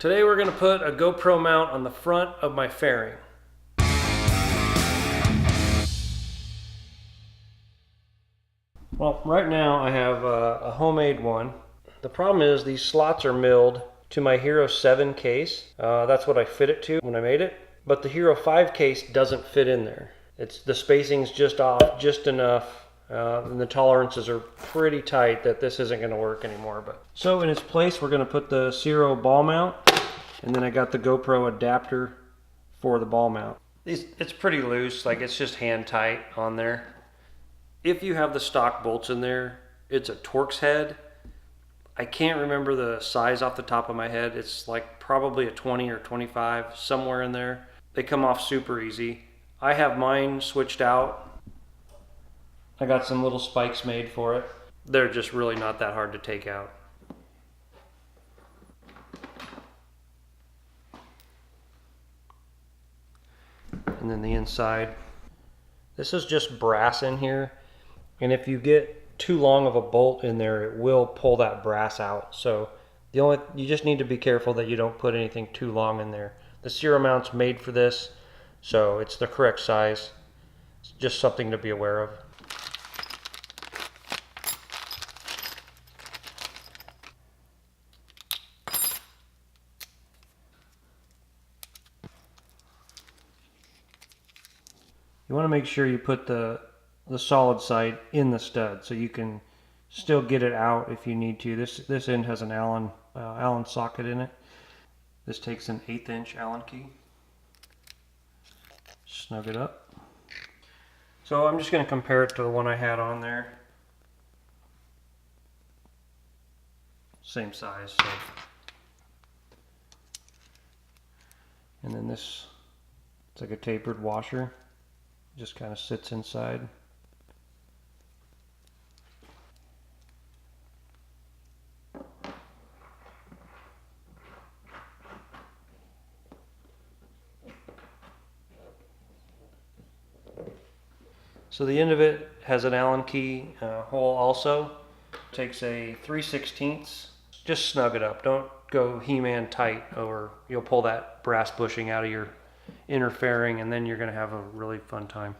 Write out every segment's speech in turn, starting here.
Today we're going to put a GoPro mount on the front of my fairing. Well, right now I have a homemade one. The problem is these slots are milled to my Hero 7 case. That's what I fit it to when I made it. But the Hero 5 case doesn't fit in there. The spacing's just off, just enough. And the tolerances are pretty tight that this isn't going to work anymore. So in its place, we're going to put the Ciro ball mount, and then I got the GoPro adapter for the ball mount. It's pretty loose, like it's just hand tight on there. If you have the stock bolts in there, it's a Torx head. I can't remember the size off the top of my head. It's like probably a 20 or 25, somewhere in there. They come off super easy. I have mine switched out. I got some little spikes made for it. They're just really not that hard to take out. And then the inside. This is just brass in here. And if you get too long of a bolt in there, it will pull that brass out. So you just need to be careful that you don't put anything too long in there. The Ciro mount's made for this, so it's the correct size. It's just something to be aware of. You want to make sure you put the solid side in the stud so you can still get it out if you need to. This end has an Allen socket in it. This takes an 1/8 inch Allen key. Snug it up. So I'm just going to compare it to the one I had on there. Same size. So. And then this, it's like a tapered washer. Just kind of sits inside. So the end of it has an Allen key hole also. Takes a 3/16. Just snug it up. Don't go He-Man tight or you'll pull that brass bushing out of your inner fairing and then you're going to have a really fun time.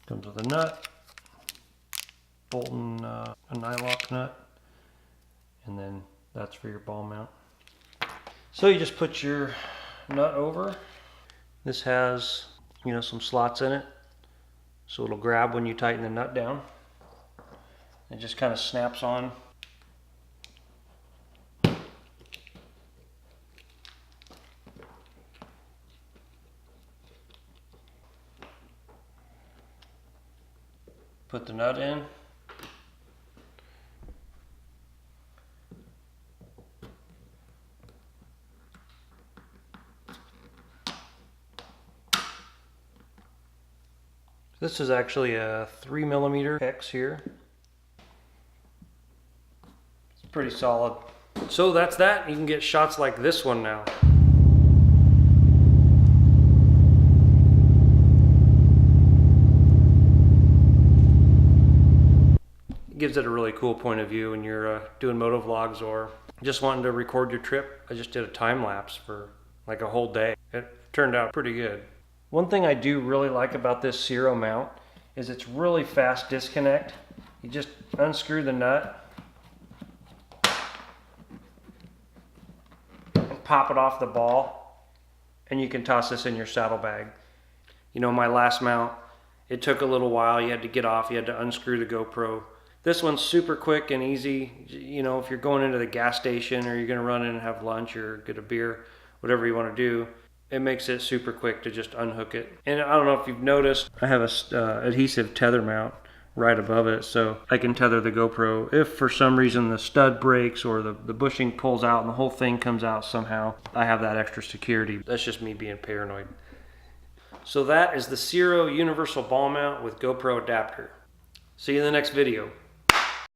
Comes with a nut, Bolton a nylock nut, and then that's for your ball mount. So you just put your nut over. This has, some slots in it, so it'll grab when you tighten the nut down. It just kind of snaps on. Put the nut in. This is actually a 3mm hex here. It's pretty solid. So that's that. You can get shots like this one now. It gives it a really cool point of view when you're doing moto vlogs or just wanting to record your trip. I just did a time lapse for like a whole day. It turned out pretty good. One thing I do really like about this Ciro mount is it's really fast disconnect. You just unscrew the nut and pop it off the ball and you can toss this in your saddlebag. My last mount, it took a little while. You had to get off, you had to unscrew the GoPro. This one's super quick and easy. If you're going into the gas station or you're going to run in and have lunch or get a beer, whatever you want to do, it makes it super quick to just unhook it. And I don't know if you've noticed, I have a adhesive tether mount right above it, so I can tether the GoPro. If for some reason the stud breaks or the bushing pulls out and the whole thing comes out somehow, I have that extra security. That's just me being paranoid. So that is the Ciro universal ball mount with GoPro adapter. See you in the next video.